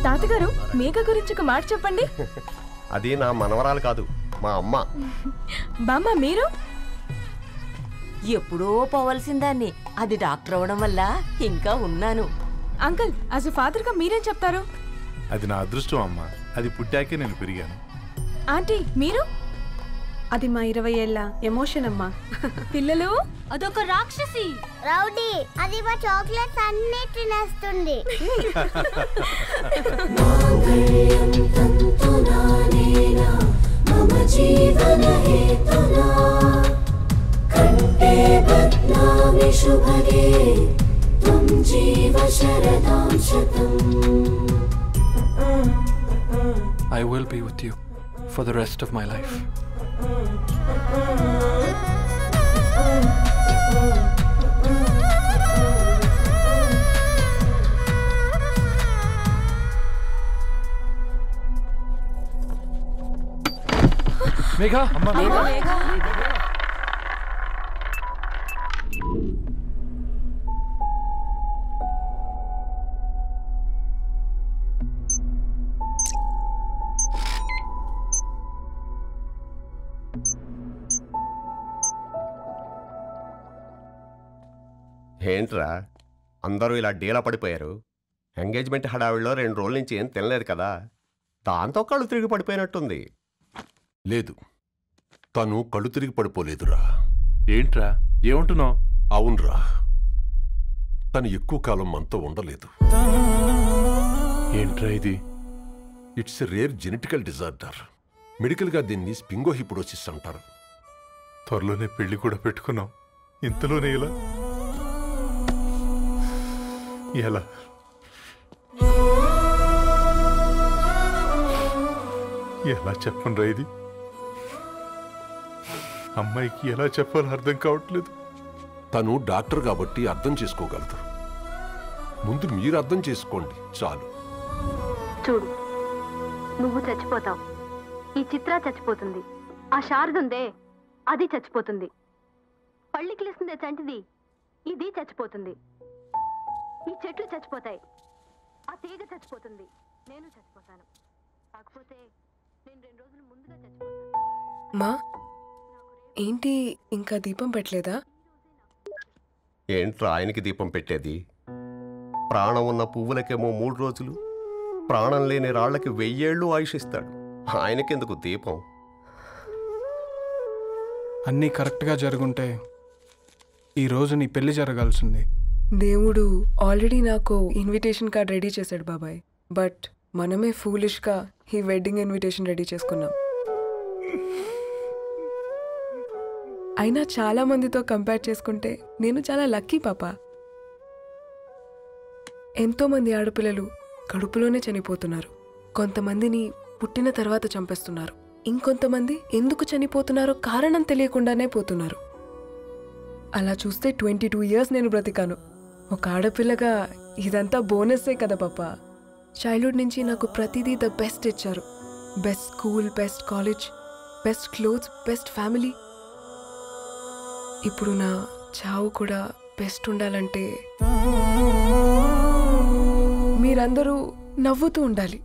తాతగారు మేఘ గురించి ఒక మాట చెప్పండి. అది నా మనవరాలు కాదు, మా అమ్మ. బామ్మ మీరు ఎప్పుడో పోవలసిందాన్ని, అది డాక్టర్ అవడం వల్ల ఇంకా ఉన్నాను. అంకుల్ యాజ్ ఎ ఫాదర్ గా మీరేం చెప్తారు? అది నా అదృష్టం అమ్మా, అది పుట్టాకే నేను పెరిగాను. ఆంటీ మీరు? అది మా 20 ఏళ్ల ఎమోషన్ అమ్మా. పిల్లలు అదొక రాక్షసి రౌడీ, అది మా చాక్లెట్స్ అన్ని తినేస్తుంది. I will be with you for the rest of my life. Megha, Megha. ఏంట్రా అందరూ ఇలా డీలా పడిపోయారు? ఎంగేజ్మెంట్ హడావిడిలో 2 రోజుల నుంచి ఏం తినలేదు కదా, దాంతో కళ్ళు తిరిగి పడిపోయినట్టుంది. లేదు, తను కళ్ళు తిరిగి పడిపోలేదురా. ఏంట్రా ఏమంటున్నావు? అవునరా, తను ఎక్కువ కాలం మనతో ఉండలేదు. ఏంట్రా ఇది? It's a rare genetical disorder. మెడికల్గా దీన్ని స్పింగోహిపోడోసిస్ అంటారు. త్వరలోనే పెళ్లి కూడా పెట్టుకున్నాం, ఇంతలోనే ఇలా ఎలా? ఎలా చెప్పనురా ఇది? అమ్మాయికి ఎలా చెప్పాలో అర్థం కావట్లేదు. తను డాక్టర్ కాబట్టి అర్థం చేసుకోగలదు. ముందు మీరు అర్థం చేసుకోండి చాలు. చూడు, నువ్వు చచ్చిపోతావు, ఈ చిత్ర చచ్చిపోతుంది, ఆ శారదుందే అది చచ్చిపోతుంది, పళ్ళికిలిస్తుందే చంటిది ఇది చచ్చిపోతుంది, ఈ చెట్లు చచ్చిపోతాయి, ఆ తీగ చచ్చిపోతుంది, నేను చచ్చిపోతాను. కాకపోతే నేను 2 రోజులు ముందుగా చచ్చిపోతాను. మా ఏంటి ఇంకా దీపం పెట్టలేదా? ఏంట్రా ఆయనకి దీపం పెట్టేది? ప్రాణం ఉన్న పువ్వులకేమో 3 రోజులు, ప్రాణం లేని రాళ్లకి 1000 ఏళ్ళు ఆయుషిస్తాడు. ఆయనకెందుకు దీపం? అన్నీ కరెక్ట్గా జరుగుంటే ఈరోజు నీ పెళ్లి జరగాల్సింది. దేవుడు ఆల్రెడీ నాకు ఇన్విటేషన్ కార్డ్ రెడీ చేశాడు బాబాయ్. బట్ మనమే ఫూలిష్గా ఈ వెడ్డింగ్ ఇన్విటేషన్ రెడీ చేసుకున్నాం. అయినా చాలా మందితో కంపేర్ చేసుకుంటే నేను చాలా లక్కీ పాప. ఎంతోమంది ఆడపిల్లలు కడుపులోనే చనిపోతున్నారు, కొంతమందిని పుట్టిన తర్వాత చంపేస్తున్నారు, ఇంకొంతమంది ఎందుకు చనిపోతున్నారో కారణం తెలియకుండానే పోతున్నారు. అలా చూస్తే 22 ఇయర్స్ నేను బ్రతికాను. ఒక ఆడపిల్లగా ఇదంతా బోనస్సే కదా పాప. చైల్డ్హుడ్ నుంచి నాకు ప్రతిదీ ద బెస్ట్ ఇచ్చారు. Best school, best college, best clothes, best family. ఇప్పుడు నా చావు కూడా బెస్ట్ ఉండాలంటే మీరందరూ నవ్వుతూ ఉండాలి.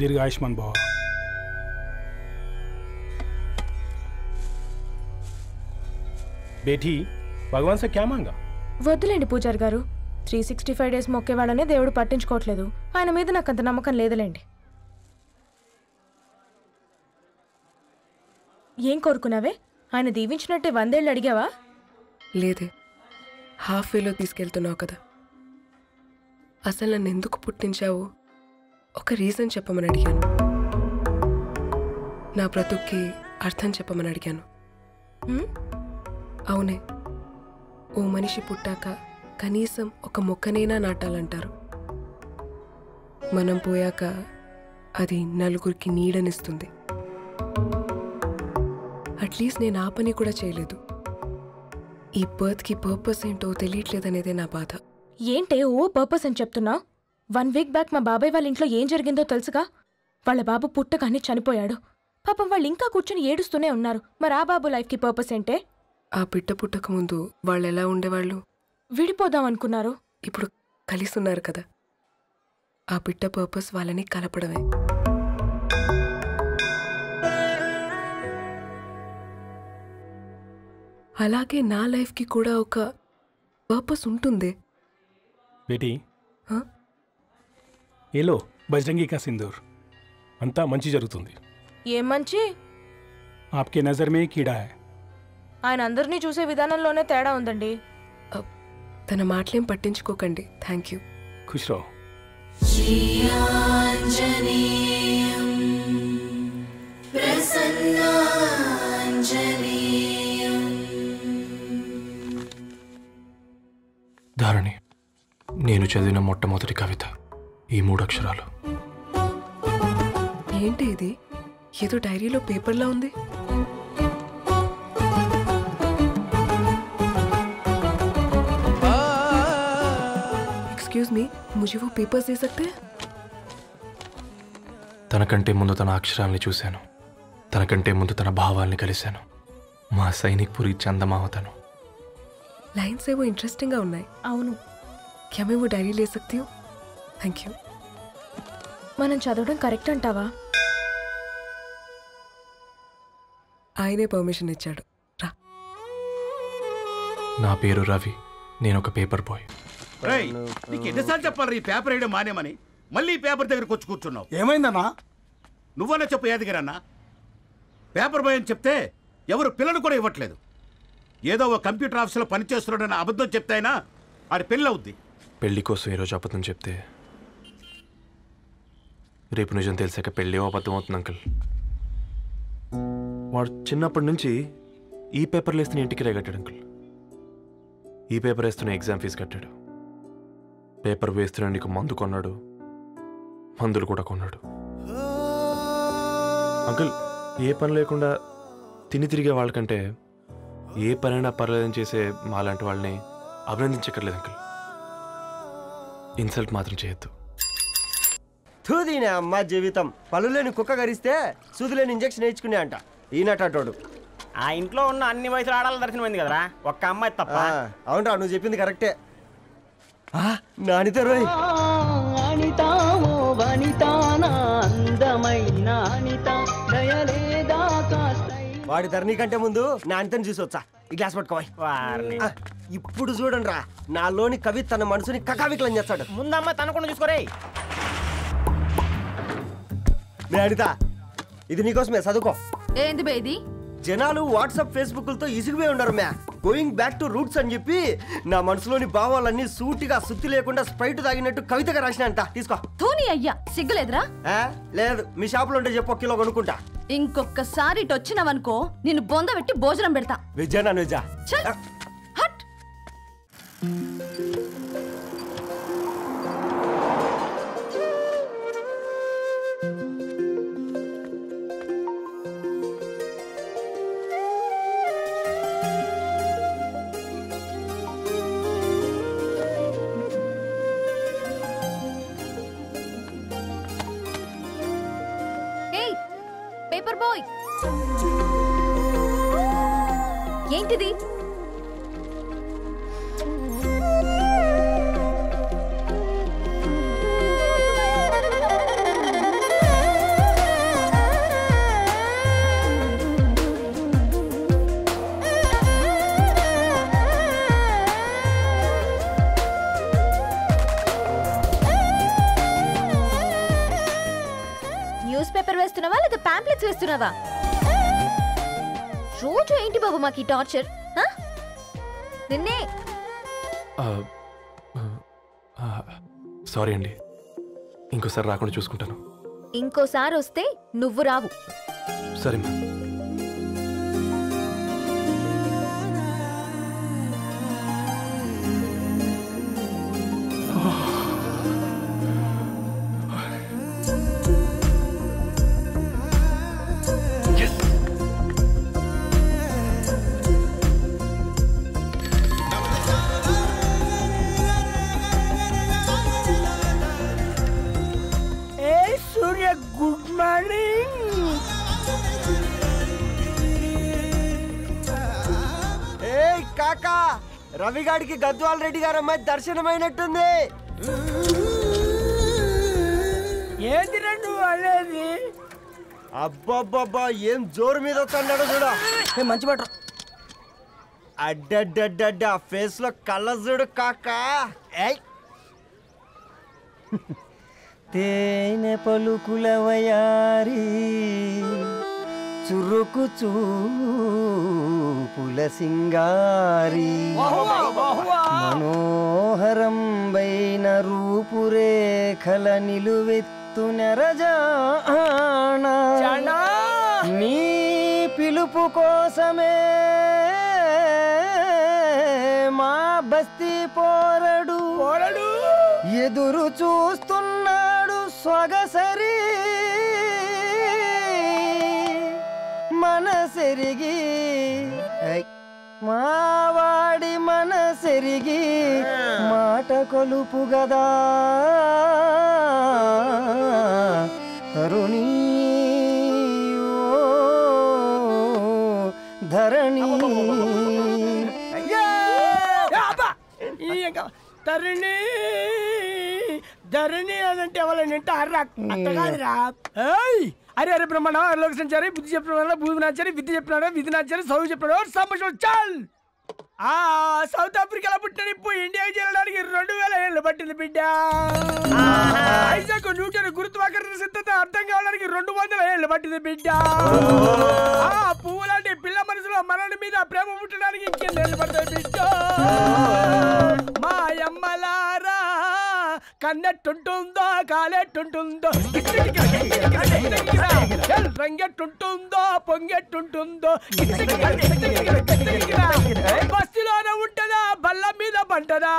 दीर्घायुष्मान भव। बेटी भगवान से क्या मांगा? వద్దులేండి పూజారి గారు, 365 డేస్ మొక్కేవాళ్ళనే దేవుడు పట్టించుకోవట్లేదు. ఆయన మీద నాకు అంత నమ్మకం లేదులేండి. ఏం కోరుకున్నావే? ఆయన దీవించినట్టే 100 ఏళ్ళు అడిగావా? లేదే, హాఫ్ వేలో తీసుకెళ్తున్నావు కదా. అసలు నన్ను ఎందుకు పుట్టించావు ఒక రీజన్ చెప్పమని అడిగాను. నా బ్రతుక్కి అర్థం చెప్పమని అడిగాను. అవునే, ఓ మనిషి పుట్టాక కనీసం ఒక మొక్కనైనా నాటాలంటారు. మనం పోయాక అది నలుగురికి నీడనిస్తుంది. అట్లీస్ట్ నేను ఆ పని కూడా చేయలేదు. ఈ బర్త్కి పర్పస్ ఏంటో తెలియట్లేదనేదే నా బాధ. ఏంటే ఓ పర్పస్ అని చెప్తున్నా? 1 వీక్ బ్యాక్ మా బాబాయ్ వాళ్ళ ఇంట్లో ఏం జరిగిందో తెలుసుగా? వాళ్ళ బాబు పుట్టగానే చనిపోయాడు. పాపం వాళ్ళు ఇంకా కూర్చొని ఏడుస్తూనే ఉన్నారు. మరి ఆ బాబు లైఫ్కి పర్పస్ ఏంటే? ఆ బిడ్డ పుట్టక ముందు వాళ్ళు ఎలా ఉండేవాళ్ళు? విడిపోదాం అనుకున్నారు. ఇప్పుడు కలిసి ఉన్నారు కదా. ఆ బిడ్డ పర్పస్ వాళ్ళని కలపడమే. అలాగే నా లైఫ్కి కూడా ఒక పర్పస్ ఉంటుంది. बेटी हाँ? ये लो बजरंगी का सिंदूर अंता मंची जరుగుతుంది. ఏం మంచి? आपके नजर में कीड़ा है. ఆయన అందరినీ చూసే విధానంలోనే తేడా ఉందండి. తన మాటలేం పట్టించుకోకండి. Thank you. खुश रहो. ధారణి, నేను చదివిన మొట్టమొదటి కవిత ఈ 3 అక్షరాలు. ఏంటి ఇది? ఏదో డైరీలో పేపర్లా ఉంది. एक्सक्यूज मी, मुझे वो पेपर्स दे सकते हैं? తనకంటే ముందు తన అక్షరాల్ని చూశాను. తనకంటే ముందు తన భావాల్ని కలిశాను. మా సైనిక్ పురి చందమావతను. लाइन्स है वो इंटरेस्टिंग గా ఉన్నాయి. అవును. क्या मैं वो डायरी ले सकती हूँ? Thank you. మనం చదవడం కరెక్ట్ అంటావా? ఆయనే పర్మిషన్ ఇచ్చాడు. రా. నా పేరు రవి. నేను ఒక పేపర్ బాయ్. నీకు ఎన్నిసార్లు చెప్పాలి ఈ పేపర్ వేయడం మానేమని? మళ్ళీ ఈ పేపర్ దగ్గరకు వచ్చి కూర్చున్నావు. ఏమైందన్నా? నువ్వన్నా చెప్పు యాదగిరన్నా. పేపర్ బాయ్ అని చెప్తే ఎవరు పిల్లలు కూడా ఇవ్వట్లేదు. ఏదో ఒక కంప్యూటర్ ఆఫీసులో పనిచేస్తున్నాడని అబద్ధం చెప్తే అయినా ఆడి పెళ్ళి అవుద్ది. పెళ్లి కోసం ఈరోజు అబద్ధం చెప్తే రేపు నిజం తెలిసాక పెళ్ళి అబద్ధం అవుతుంది అంకుల్. వాడు చిన్నప్పటి నుంచి ఈ పేపర్లు వేస్తున్న ఇంటికి రేగట్టాడు అంకుల్. ఈ పేపర్ వేస్తున్న ఎగ్జామ్ ఫీజు కట్టాడు. పేపర్ వేస్తున్న నీకు మందు కొన్నాడు. మందులు కూడా కొన్నాడు. అంకుల్, ఏ పని లేకుండా తిని తిరిగే వాళ్ళకంటే ఏ పనైనా పర్లేదని చేసే మాలాంటి వాళ్ళని అభినందించక్కర్లేదు అంకుల్. ఇన్సల్ట్ మాత్రం చేయొద్దు. తూదీనే అమ్మ జీవితం. పలులేని కుక్క గరిస్తే సూదులేని ఇంజక్షన్ వేయించుకునే అంట ఈనటోడు. ఆ ఇంట్లో ఉన్న అన్ని వయసులో ఆడాల దర్శనమైంది కదరా, ఒక్క అమ్మాయి తప్ప. అవునరా, నువ్వు చెప్పింది కరెక్టే. నానితో రోయ్ వాడి ధరణి కంటే ముందు నానితని చూసి వచ్చా. ఈ గ్లాస్ పట్టుకోవాలి. ఇప్పుడు చూడండి రా, నాలోని కవి తన మనసుని కకావికలం చేస్తాడు. ముందమ్మ తనకుండా చూసుకోరే. అనిత, ఇది నీకోసమే, చదువుకో. ఏంది బేది? జనాలు వాట్సాప్ ఫేస్బుక్లతో ఇసిగిపోయి ఉండరు మ్యా. గోయింగ్ బ్యాక్ టు రూట్స్ అని చెప్పి నా మనసులోని భావాలన్నీ సూటిగా సుత్తి లేకుండా స్ప్రైట్ తాగినట్టు కవితగా రాసిన అంట. తీసుకో. తూని అయ్యా, సిగ్గులేదురా? లేదు, మీ షాపులో ఉంటే చెప్పు, 1 కిలో కొనుక్కుంటా. ఇంకొకసారి ఇటు వచ్చినావనుకో నిన్ను బొంద పెట్టి భోజనం పెడతా. వెజ్జా నాన్ వెజ్జా? హట్. పేపర్ బాయ్, ఏంటిది? న్యూస్ పేపర్ వేస్తున్నావా లేదా పాంప్లెట్స్ వేస్తున్నావా? రోజు ఏంటి బాబు మాకు ఈ టార్చర్? నిన్నే. సారీ అండి, ఇంకోసారి రాకుండా చూసుకుంటాను. ఇంకోసారి వస్తే నువ్వు రావు. సరే మ్యామ్. రవిగాడికి గద్వాల్ రెడ్డి గారు అమ్మాయి దర్శనమైనట్టుంది. ఏంటి రెండు అనేది? అబ్బబ్బబ్బా ఏం జోరు మీద వస్తున్నాడో చూడ. మంచి బట్ట అడ్డడ్డడ్డ ఫేస్ లో కళ్ళ చూడు కాక. తేనె పలుకుల వయారి చురుకు చూపుల సింగారి మనోహరం బైన రూపురేఖల నిలువెత్తు నెరజానా నీ పిలుపు కోసమే మా బస్తీ పోరడు ఎదురు చూస్తున్నాడు సొగసరి మనసెరిగి మావాడి మనసెరిగి మాట కొలుపు గదా తరుణీ ధరణి తరుణి ధరణి అదంటే ఎవరైనా అట్టగాదిరా. అరే అరే బ్రహ్మణ లోక సంచారి బుద్ధి చెప్పిన భూమి నాచారి విద్య చెప్పినాడు విధి నాచారి చదువు చెప్పినాడు సంభాషణ చాల్. సౌత్ ఆఫ్రికాలో పుట్టిన ఇప్పుడు ఇండియాకి చేరడానికి 2000 ఏళ్ళు పట్టింది బిడ్డ. ఐజాక్ న్యూటన్ గురుత్వాకర్షణ సిద్ధత అర్థం కావడానికి 200 ఏళ్ళు పట్టింది బిడ్డ. పువ్వు లాంటి పిల్ల మనసులో మనని మీద ప్రేమ పుట్టడానికి ఇంకేళ్ళు పడతాయి బిడ్డ. మా అమ్మలారా కన్నెట్టుంటుందో కాలెట్టుంటుందో రంగెట్టుంటుందో పొంగెట్టుంటుందో బస్తిలోనే ఉంటదా బల్ల మీద పంటదా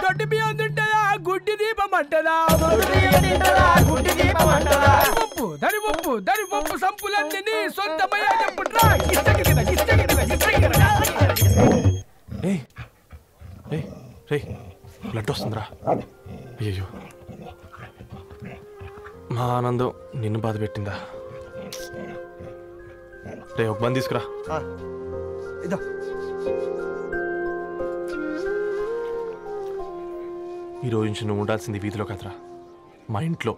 దొడ్డి బియ్యం తింటదా గుడ్డి దీపం అంటదా దరి పప్పు సంపులన్నీ సొంతమయ్యా చెప్పుట్రా. బ్లడ్ వస్తుందిరా. అయ్యో మా ఆనందం నిన్ను బాధ పెట్టిందా? రే ఒక బంద్ తీసుకురా. ఈరోజు నుంచి నువ్వు ఉండాల్సింది వీధిలో కదరా, మా ఇంట్లో.